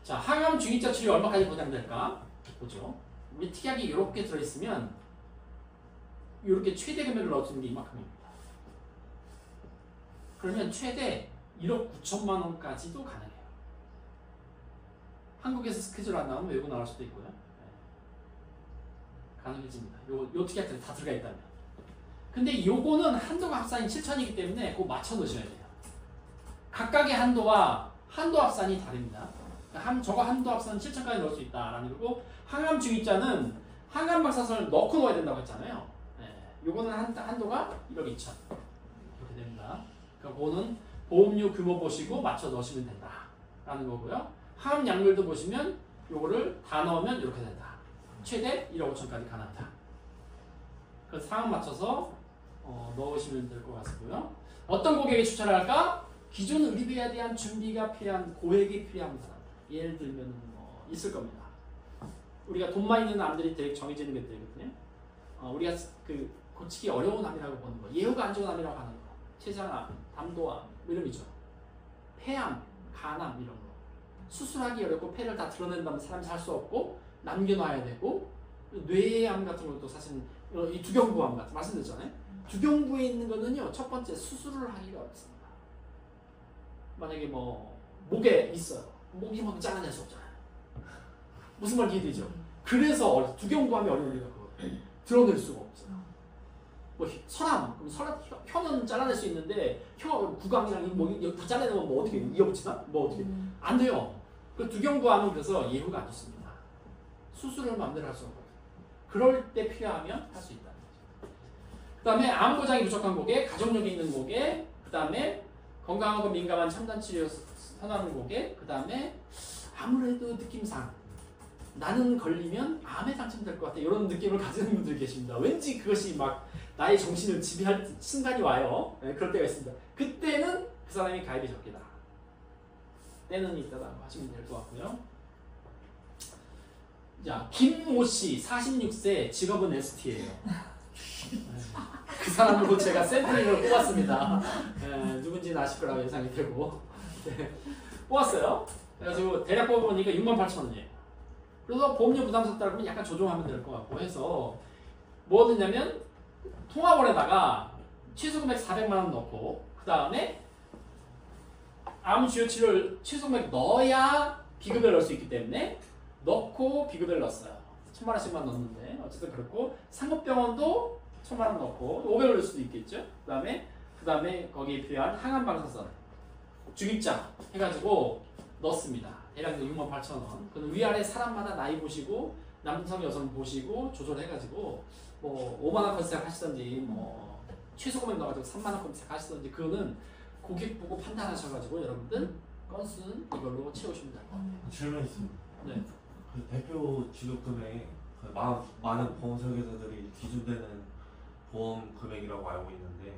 자, 항암 중이자 치료 얼마까지 보장될까? 보죠. 우리 특약이 이렇게 들어있으면 이렇게 최대 금액을 넣을 수 있는 게 이만큼입니다. 그러면 최대 1억 9천만 원까지도 가능해요. 한국에서 스케줄 안 나오면 외국 나올 수도 있고요. 네. 가능해집니다. 요 특약들이 다 들어가 있다면. 근데 요거는 한도가 합산이 7천이기 때문에 그거 맞춰 놓으셔야 돼요. 각각의 한도와 한도 합산이 다릅니다. 저거 한도 합산은 7천까지 넣을 수 있다라는 거고, 항암 중이자는 항암 방사선을 넣고 넣어야 된다고 했잖아요. 네. 요거는 한도가 1억 2천 이렇게 됩니다. 그러니까 그거는 보험료 규모 보시고 맞춰 넣으시면 된다라는 거고요. 항암 약물도 보시면 요거를 다 넣으면 이렇게 된다. 최대 1억 5천까지 가능하다. 그 상황 맞춰서 넣으시면 될 것 같고요. 어떤 고객이 추천을 할까? 기존 의료비에 대한 준비가 필요한 고액이 필요한 사람. 예를 들면 있을 겁니다. 우리가 돈 많이 있는 남들이 되게 정해지는 게 되거든요. 우리가 그 고치기 어려운 암이라고 보는 거, 예후가 안 좋은 암이라고 하는 거, 췌장암, 담도암 이름이죠. 폐암, 간암 이런 거. 수술하기 어렵고 폐를 다 드러낸다면 사람이 살 수 없고 남겨놔야 되고, 뇌암 같은 것도 사실 이 두경부암 같은 말씀드렸잖아요. 두경부에 있는 거는요, 첫 번째 수술을 하기가 어렵습니다. 만약에 목에 있어요. 목이 막 잘라낼 수 없잖아요. 무슨 말인지 이해되죠? 그래서 두경부암이 어려운 이유가 그거예요. 드러낼 수가 없어요. 설암, 그럼 혀는 잘라낼 수 있는데 혀 구강이랑 다 잘라내면 어떻게 이어붙이나? 어떻게 안 돼요. 그 두경부암은 그래서 예후가 안 좋습니다. 수술을 마음대로 할 수 없거든요. 그럴 때 필요하면 할 수 있다는 거죠. 그 다음에 암 보장이 부족한 고객, 가족력이 있는 고객, 그 다음에 건강하고 민감한 첨단 치료 선호하는 고객, 그 다음에 아무래도 느낌상 나는 걸리면 암에 당첨될 것 같아 이런 느낌을 가지는 분들이 계십니다. 왠지 그것이 막 나의 정신을 지배할 순간이 와요. 네, 그럴 때가 있습니다. 그때는 그 사람이 가입이 적기다. 때는 있다라고 하시면 될 것 같고요. 자, 김모씨 46세, 직업은 ST예요. 그 사람으로 제가 샘플링을 뽑았습니다. 누군지는 아실 거라고 예상이 되고 뽑았어요. 그래가지고 대략 뽑아보니까 68,000원이에요. 그래서 보험료 부담스럽다 그러면 약간 조정하면 될 것 같고 해서 뭐 넣냐면 통화번에다가 취소금액 400만 원 넣고, 그 다음에 암 주요 치료를 취소금액 넣어야 비급여를 넣을 수 있기 때문에 넣고 비급여를 넣었어요. 1,000만 원씩만 넣었는데 어쨌든 그렇고, 상급병원도 1,000만 원 넣고 500을 넣을 수도 있겠죠. 그 다음에 거기에 필요한 항암 방사선 중입자 해가지고 넣습니다. 대략 68,000원. 그럼 위아래 사람마다 나이 보시고 남성 여성 보시고 조절해가지고 5만 원권 시작하시던지 최소금액 넣어가지고 3만 원권 시작하시던지, 그거는 고객 보고 판단하셔가지고 여러분들 건수는 이걸로 채우시면 될 것 같아요. 질문 있습니다. 네. 그 대표 지급 금액, 많은 보험 설계사들이 기준되는 보험 금액이라고 알고 있는데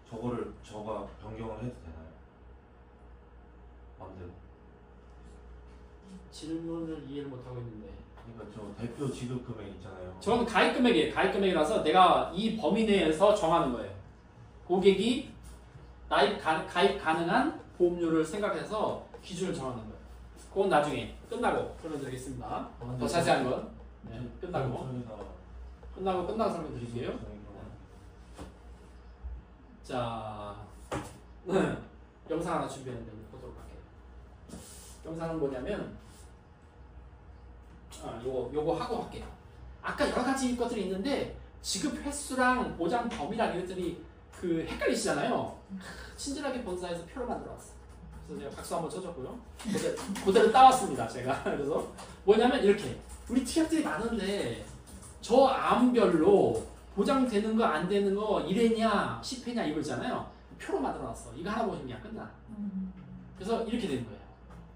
저거를 저가 변경을 해도 되나요? 마음대로. 질문을 이해를 못하고 있는데, 그러니까 저 대표 지급 금액 있잖아요. 저는 가입 금액이에요. 가입 금액이라서 내가 이 범위 내에서 정하는 거예요. 고객이 가입 가능한 보험료를 생각해서 기준을 정하는 거예요. 그건 나중에 끝나고 설명드리겠습니다. 더 자세한 건 끝나고 설명드릴게요. 자, 영상 하나 준비했는데 보도록 할게요. 영상은 뭐냐면 요거 하고 할게요. 아까 여러 가지 것들이 있는데 지급 횟수랑 보장 범위랑 이것들이 헷갈리시잖아요. 친절하게 본사에서 표를 만들어 왔어요. 그래서 제가 박수 한번 쳐줬고요. 그대로 따왔습니다. 제가. 그래서 뭐냐면 이렇게 우리 특약들이 많은데 저 암별로 보장되는 거 안 되는 거 1회냐 10회냐 이거 있잖아요. 표로 만들어 놨어. 이거 하나 보시면 그냥 끝나. 그래서 이렇게 되는 거예요.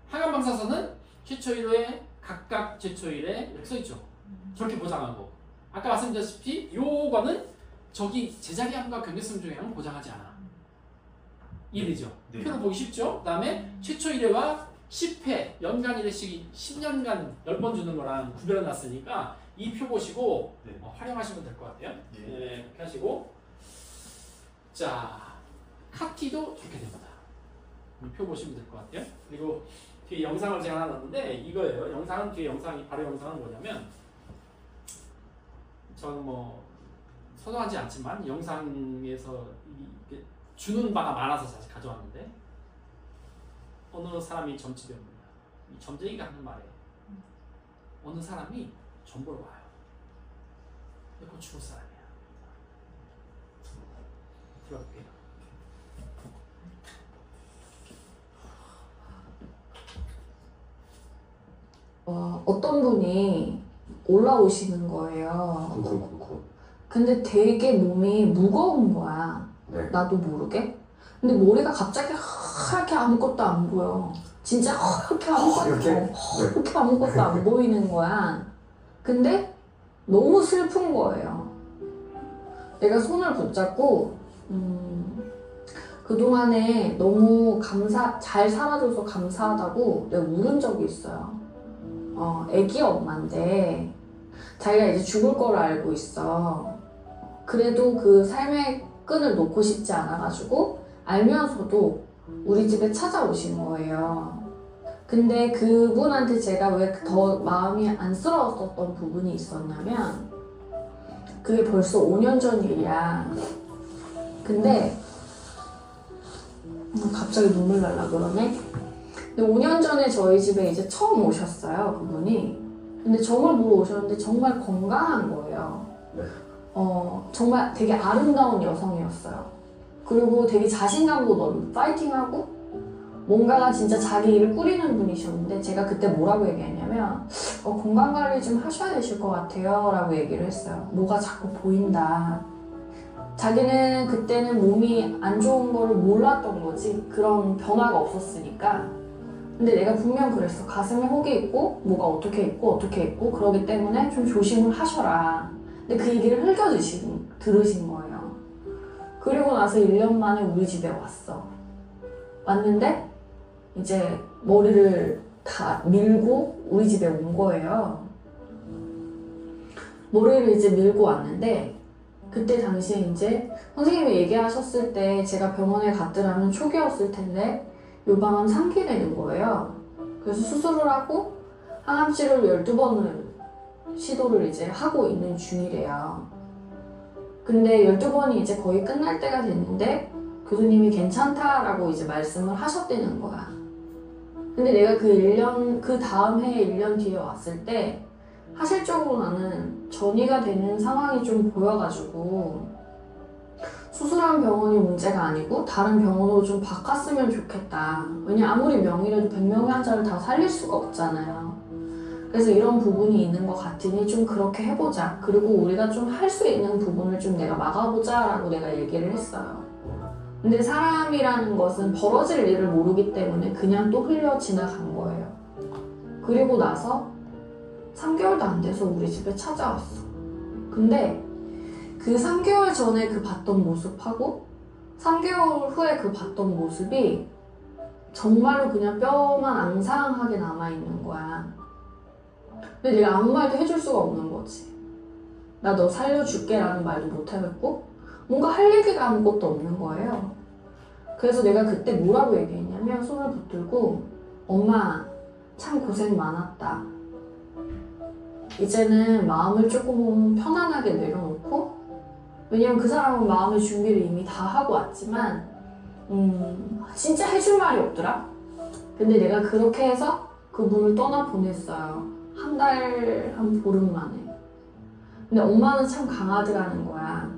항암 방사선은 최초 1회 각각 최초 1회 이렇게 써있죠. 저렇게 보장하고, 아까 말씀드렸다시피 요거는 저기 제자리암과 경계성 중에는 보장하지 않아. 이해되죠? 네. 표로 보기 쉽죠? 그 다음에 최초 1회와 10회 연간 1회씩 10년간 10번 주는 거랑 구별해 놨으니까 이 표 보시고 네. 활용하시면 될 것 같아요. 네. 네, 그렇게 하시고, 자 카티도 좋게 됩니다. 이 표 보시면 될 것 같아요. 그리고 뒤에 영상을 제가 하나 넣었는데 이거예요. 영상은 뒤에 바로 영상은 뭐냐면 저는 뭐 선호하지 않지만 영상에서 이게 주는 바가 많아서 사실 가져왔는데 어느 사람이 점집이었습니다. 이 점쟁이가 하는 말이에요. 어느 사람이 점 보러 와요. 근데 그건 중국 사람이야. 들어볼게요. 어떤 분이 올라오시는 거예요. 쿵쿵쿵쿵. 근데 되게 몸이 무거운 거야. 네. 나도 모르게. 근데 머리가 갑자기 하얗게 아무것도 안 보여. 진짜 하얗게 이렇게? 하얗게 아무것도 안 보이는 거야. 근데 너무 슬픈 거예요. 내가 손을 붙잡고 그동안에 너무 잘 살아줘서 감사하다고 내가 울은 적이 있어요. 애기 엄마인데 자기가 이제 죽을 걸 알고 있어. 그래도 그 삶의 끈을 놓고 싶지 않아가지고 알면서도 우리 집에 찾아오신 거예요. 근데 그분한테 제가 왜 더 마음이 안쓰러웠었던 부분이 있었냐면 그게 벌써 5년 전 일이야. 근데 갑자기 눈물 날라 그러네. 근데 5년 전에 저희 집에 이제 처음 오셨어요, 그분이. 근데 점을 보러 오셨는데 정말 건강한 거예요. 네. 정말 되게 아름다운 여성이었어요. 그리고 되게 자신감도 넘고 파이팅하고 뭔가 진짜 자기 일을 꾸리는 분이셨는데 제가 그때 뭐라고 얘기했냐면 건강관리 좀 하셔야 되실 것 같아요 라고 얘기를 했어요. 뭐가 자꾸 보인다. 자기는 그때는 몸이 안 좋은 거를 몰랐던 거지. 그런 변화가 없었으니까. 근데 내가 분명 그랬어. 가슴에 혹이 있고 뭐가 어떻게 있고 그러기 때문에 좀 조심을 하셔라. 근데 그 얘기를 들으신 거예요. 그리고 나서 1년 만에 우리 집에 왔는데 이제 머리를 다 밀고 우리 집에 온 거예요. 머리를 이제 밀고 왔는데 그때 당시에 이제 선생님이 얘기하셨을 때 제가 병원에 갔더라면 초기였을 텐데 요방암 3기되는 거예요. 그래서 수술을 하고 항암 치료를 12번을 시도를 이제 하고 있는 중이래요. 근데 12번이 이제 거의 끝날 때가 됐는데 교수님이 괜찮다라고 이제 말씀을 하셨다는 거야. 근데 내가 그 다음 해에 1년 뒤에 왔을 때 사실적으로 나는 전이가 되는 상황이 좀 보여가지고 수술한 병원이 문제가 아니고 다른 병원으로 좀 바꿨으면 좋겠다. 왜냐 아무리 명의라도 100명의 환자를 다 살릴 수가 없잖아요. 그래서 이런 부분이 있는 것 같으니 좀 그렇게 해보자. 그리고 우리가 좀 할 수 있는 부분을 좀 내가 막아보자 라고 내가 얘기를 했어요. 근데 사람이라는 것은 벌어질 일을 모르기 때문에 그냥 또 흘려 지나간 거예요. 그리고 나서 3개월도 안 돼서 우리 집에 찾아왔어. 근데 그 3개월 전에 그 봤던 모습하고 3개월 후에 그 봤던 모습이 정말로 그냥 뼈만 앙상하게 남아있는 거야. 근데 내가 아무 말도 해줄 수가 없는 거지. 나 너 살려줄게 라는 말도 못하겠고 뭔가 할 얘기가 아무것도 없는 거예요. 그래서 내가 그때 뭐라고 얘기했냐면 손을 붙들고 엄마 참 고생 많았다. 이제는 마음을 조금 편안하게 내려놓고 왜냐면 그 사람은 마음의 준비를 이미 다 하고 왔지만 진짜 해줄 말이 없더라. 근데 내가 그렇게 해서 그분을 떠나보냈어요. 한 보름 만에. 근데 엄마는 참 강하더라는 거야.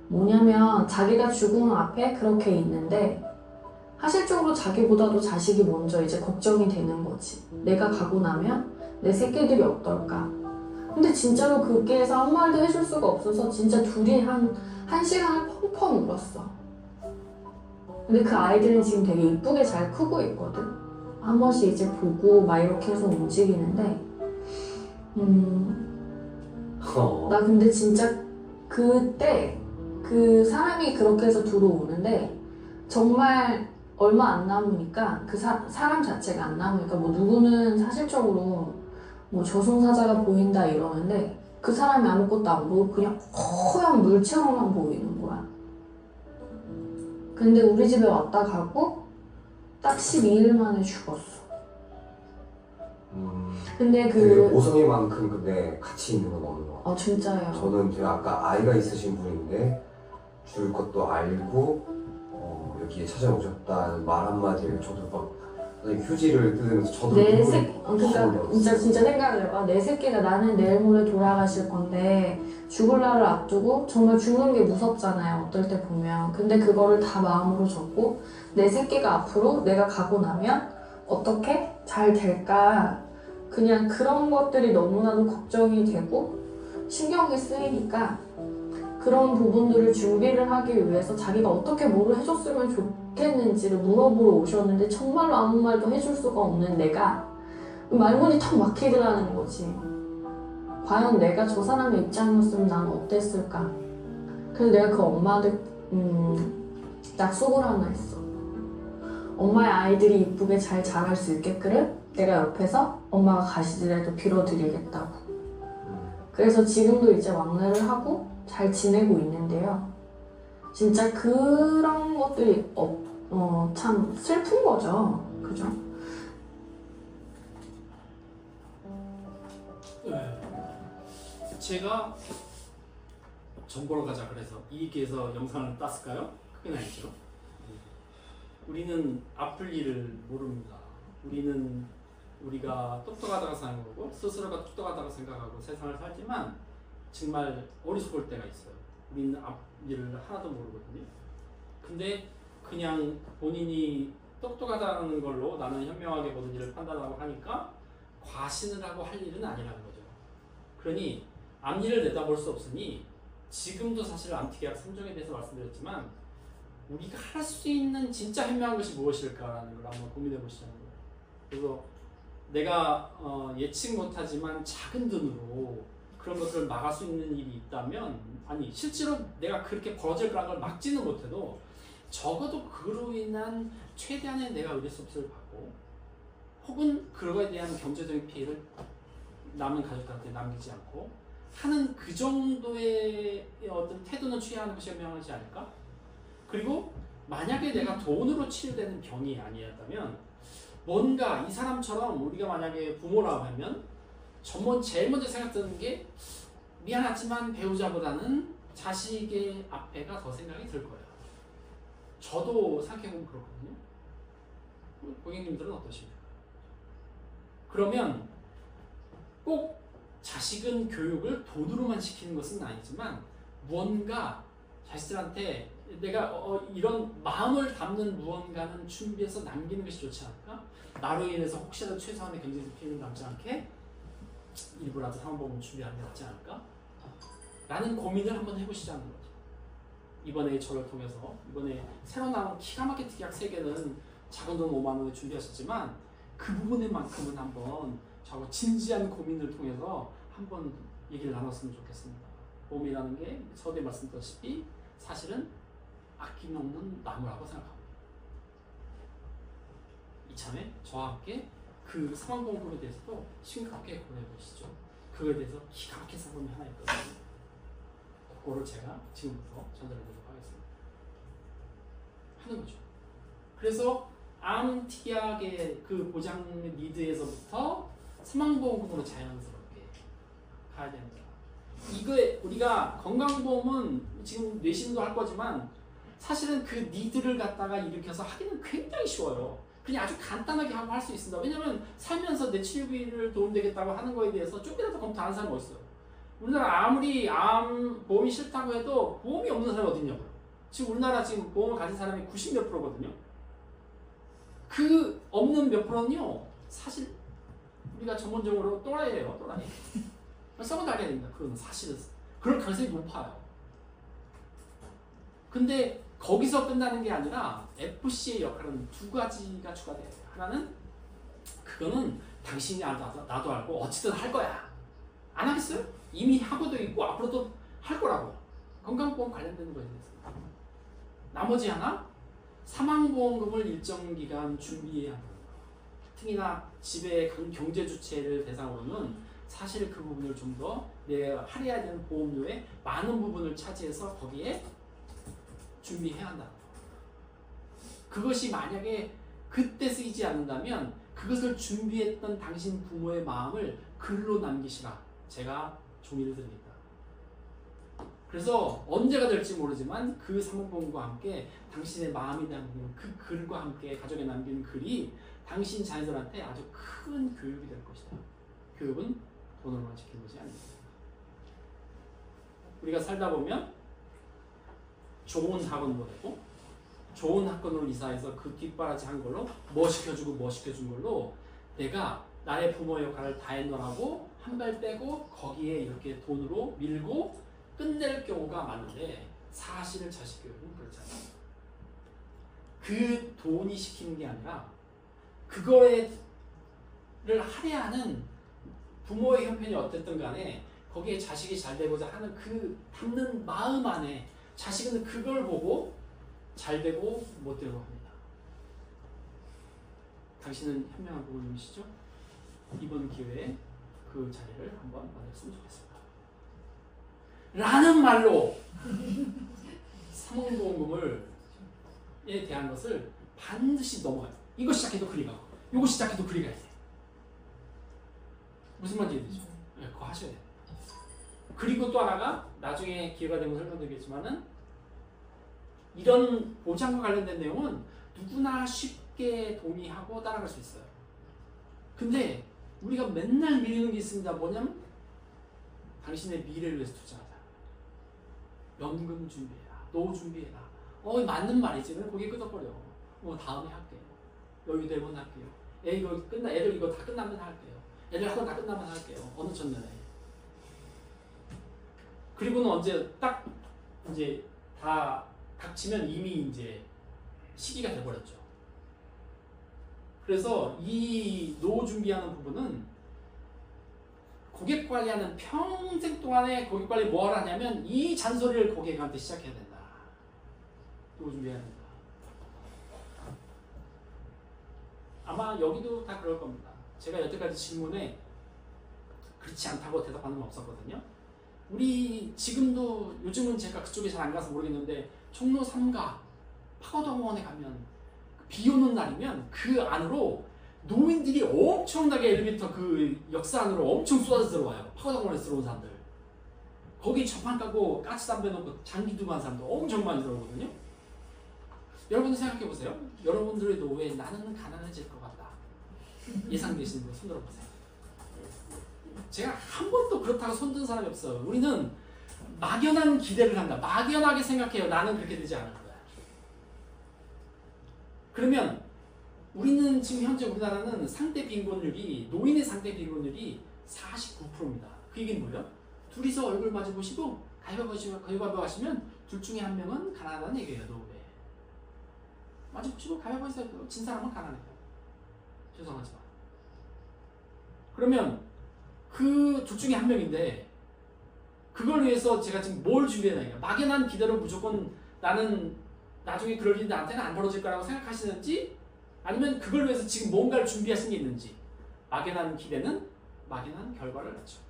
뭐냐면 자기가 죽음 앞에 그렇게 있는데 사실적으로 자기보다도 자식이 먼저 이제 걱정이 되는 거지. 내가 가고 나면 내 새끼들이 어떨까. 근데 진짜로 거기에서 아무 말도 해줄 수가 없어서 진짜 둘이 한 시간을 펑펑 울었어. 근데 그 아이들은 지금 되게 이쁘게 잘 크고 있거든. 한 번씩 이제 보고 막 이렇게 해서 움직이는데 나 근데 진짜 그때 그 사람이 그렇게 해서 들어오는데 정말 얼마 안 남으니까 그 사람 자체가 안 남으니까 뭐 누구는 사실적으로 뭐 저승사자가 보인다 이러는데 그 사람이 아무것도 안 보고 그냥 허연 물체로만 보이는 거야. 근데 우리 집에 왔다 가고 딱 12일 만에 죽었어. 근데 되게 그 모성애만큼 근데 가치 있는 건 없는 것 같아요. 진짜요. 저는 되게 아까 아이가 있으신 분인데 줄 것도 알고 여기에 찾아오셨다는 말 한마디에 저도 막 휴지를 뜯으면서 저도 내 눈물이 그러니까 흘러요. 진짜 생각을 해봐. 내 새끼가 나는 내일 모레 돌아가실 건데 죽을 날을 앞두고 정말 죽는 게 무섭잖아요. 어떨 때 보면. 근데 그거를 다 마음으로 적고 내 새끼가 앞으로 내가 가고 나면 어떻게 잘 될까. 그냥 그런 것들이 너무나도 걱정이 되고 신경이 쓰이니까 그런 부분들을 준비를 하기 위해서 자기가 어떻게 뭐를 해줬으면 좋겠는지를 물어보러 오셨는데 정말로 아무 말도 해줄 수가 없는 내가 말문이 턱 막히더라는 거지. 과연 내가 저 사람의 입장이었으면 난 어땠을까. 그래서 내가 그 엄마한테 약속을 하나 했어. 엄마의 아이들이 이쁘게 잘 자랄 수 있게끔 내가 옆에서 엄마가 가시더라도 빌어드리겠다고. 그래서 지금도 이제 왕래를 하고 잘 지내고 있는데요. 진짜 그런 것들이 참 슬픈 거죠. 그죠? 네. 제가 점 보러 가자 그래서 이 기회에서 영상을 땄을까요? 그건 아니죠. 우리는 아플 일을 모릅니다. 우리가 똑똑하다고 생각하고 스스로가 똑똑하다고 생각하고 세상을 살지만 정말 어리석을 때가 있어요. 우리는 앞일을 하나도 모르거든요. 근데 그냥 본인이 똑똑하다는 걸로 나는 현명하게 모든 일을 판단하고 하니까 과신을 하고 할 일은 아니라는 거죠. 그러니 앞일을 내다볼 수 없으니 지금도 사실 암티계약 3종에 대해서 말씀드렸지만 우리가 할 수 있는 진짜 현명한 것이 무엇일까라는 걸 한번 고민해 보시자는 거예요. 그래서 내가 예측 못하지만 작은 돈으로 그런 것들을 막을 수 있는 일이 있다면 아니 실제로 내가 그렇게 벌어질 거라는 걸 막지는 못해도 적어도 그로 인한 최대한의 내가 의료수업을 받고 혹은 그거에 대한 경제적인 피해를 남은 가족들한테 남기지 않고 하는 그 정도의 어떤 태도는 취해야 하는 것이 현명하지 않을까? 그리고 만약에 내가 돈으로 치료되는 병이 아니었다면 뭔가 이 사람처럼 우리가 만약에 부모라고 하면 제일 먼저 생각드는 게 미안하지만 배우자보다는 자식의 앞에가 더 생각이 들 거예요. 저도 생각해보면 그렇거든요. 고객님들은 어떠십니까? 그러면 꼭 자식은 교육을 돈으로만 시키는 것은 아니지만 무언가 자식들한테 내가 이런 마음을 담는 무언가는 준비해서 남기는 것이 좋지 않을까? 나로 인해서 혹시라도 최소한의 경제적 피해는 남지 않게 일부라도 사망보험을 준비하는 게 낫지 않을까? 라는 고민을 한번 해보시자는 거죠. 이번에 저를 통해서 이번에 새로 나온 기가 막힌 특약 3개는 작은 돈 5만 원에 준비하셨지만 그 부분만큼은 한번 저하고 진지한 고민을 통해서 한번 얘기를 나눴으면 좋겠습니다. 보험이라는 게 서두에 말씀드렸다시피 사실은 아낌없는 나무라고 생각합니다. 이참에 저와 함께 그 사망보험금에 대해서도 심각하게 고려해 보시죠. 그거에 대해서 기가 막힌 상품이 하나 있거든요. 그거를 제가 지금부터 전달해드리도록 하겠습니다. 하는 거죠. 그래서 암특약의 그 보장 니드에서부터 사망보험금으로 자연스럽게 가야 됩니다. 이거에 우리가 건강보험은 지금 뇌신도 할 거지만 사실은 그 니드를 갖다가 일으켜서 하기는 굉장히 쉬워요. 그냥 아주 간단하게 하고 할 수 있습니다. 왜냐면 살면서 내 치료비를 도움되겠다고 하는 거에 대해서 조금이라도 검토하는 사람이 어딨어요. 우리나라 아무리 암 보험이 싫다고 해도 보험이 없는 사람이 어딨냐고요. 지금 우리나라 지금 보험을 가진 사람이 90몇 %거든요. 그 없는 몇 %는요. 사실 우리가 전문적으로 또라이예요. 또라이. 썩은 달려야 됩니다. 그건 사실은. 그럴 가능성이 높아요. 근데 거기서 끝나는 게 아니라 FC의 역할은 2가지가 추가돼요. 하나는 그거는 당신이 알고 나도 알고 어쨌든 할 거야. 안 하겠어요? 이미 하고도 있고 앞으로도 할 거라고. 건강보험 관련되는 거에 대해서. 나머지 하나 사망보험금을 일정 기간 준비해야 합니다. 특히나 집의 경제주체를 대상으로는 사실 그 부분을 좀 더 내가 할애해야 되는 보험료의 많은 부분을 차지해서 거기에 준비해야 한다. 그것이 만약에 그때 쓰이지 않는다면 그 그것을 준비했던 당신 부모의 마음을 글로 남기시라. 제가 종이를 드리겠다. 그래서 언제가 될지 모르지만 그 사모님과 함께 당신의 마음이 담긴 그 글과 함께 가족에 남긴 글이 당신 자녀들한테 아주 큰 교육이 될 것이다. 교육은 돈으로만 지키는 것이 아닙니다. 우리가 살다 보면 좋은 학원 보내고 좋은 학원으로 이사해서 그 뒷바라지 한 걸로 뭐 시켜주고 뭐 시켜준 걸로 내가 나의 부모의 역할을 다 했노라고 한 발 빼고 거기에 이렇게 돈으로 밀고 끝낼 경우가 많은데 사실은 자식 교육은 그렇지 않습니다. 그 돈이 시키는 게 아니라 그거를 할애하는 부모의 형편이 어땠든 간에 거기에 자식이 잘 되고자 하는 그 담는 마음 안에 자식은 그걸 보고 잘 되고 못 되고 합니다. 당신은 현명한 부모님이시죠? 이번 기회에 그 자리를 한번 만났으면 좋겠습니다. 라는 말로 사모보험금에 대한 것을 반드시 넘어가요. 이거 시작해도 그리 가고 이거 시작해도 그리 가야 돼. 무슨 말인지 이해되죠? 네, 그거 하셔야 돼요. 그리고 또 하나가 나중에 기회가 되면 설명드리겠지만은 이런 보장과 관련된 내용은 누구나 쉽게 동의하고 따라갈 수 있어요. 근데 우리가 맨날 미루는 게 있습니다. 뭐냐면 당신의 미래를 위해서 투자하자. 연금 준비해라. 노후 준비해라. 맞는 말이지. 왜 고개 끄덕거려. 다음에 할게요. 여유 되면 할게요. 애들 이거 다 끝나면 할게요. 애들 학원 다 끝나면 할게요. 어느 첫날에. 그리고는 언제 딱 이제 다 닥치면 이미 이제 시기가 돼버렸죠. 그래서 이 노후 준비하는 부분은 고객 관리하는 평생 동안에 고객 관리 뭘 하냐면 이 잔소리를 고객한테 시작해야 된다. 노후 준비해야 된다. 아마 여기도 다 그럴 겁니다. 제가 여태까지 질문에 그렇지 않다고 대답하는 건 없었거든요. 우리 지금도 요즘은 제가 그쪽에 잘 안 가서 모르겠는데 종로 3가 파고동원에 가면 비 오는 날이면 그 안으로 노인들이 엄청나게 엘리베이터 그 역사 안으로 엄청 쏟아져 들어와요. 파고동원에서 들어온 사람들. 거기 저판 까고 까치 담배 놓고 장기 두고 한 사람들 엄청 많이 들어오거든요. 여러분들 생각해 보세요. 여러분들의 노후에 나는 가난해질 것 같다. 예상되시는 분 손들어 보세요. 제가 한 번도 그렇다고 손든 사람이 없어요. 우리는 막연한 기대를 한다. 막연하게 생각해요. 나는 그렇게 되지 않을 거야. 그러면 우리는 지금 현재 우리나라는 상대 빈곤율이 노인의 상대 빈곤율이 49%입니다. 그 얘기는 뭐예요? 둘이서 얼굴 마주 보시고 가위바위보 하시면 둘 중에 한 명은 가난하다는 얘기예요. 노후에. 마주 보시고 가위바위보 하세요. 진 사람은 가난해요. 죄송하지만. 그러면 그 둘 중에 한 명인데 그걸 위해서 제가 지금 뭘 준비해놔요? 막연한 기대로 무조건 나는 나중에 그럴 일이 나한테는 안 벌어질 거라고 생각하시는지 아니면 그걸 위해서 지금 뭔가를 준비하신 게 있는지. 막연한 기대는 막연한 결과를 낳죠.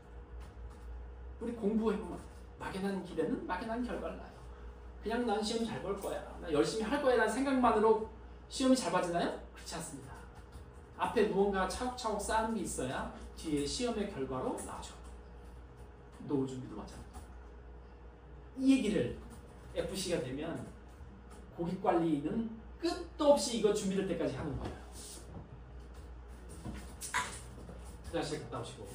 우리 공부해보면 막연한 기대는 막연한 결과를 낳아요. 그냥 난 시험 잘 볼 거야. 나 열심히 할 거야 라는 생각만으로 시험이 잘 봐지나요? 그렇지 않습니다. 앞에 무언가 차곡차곡 쌓은 게 있어야 뒤에 시험의 결과로 나오죠. 노후 준비도 마찬가지입니다. 이 얘기를 FC가 되면 고객 관리는 끝도 없이 이거 준비될 때까지 하는 거예요. 화장실 갔다 오시고.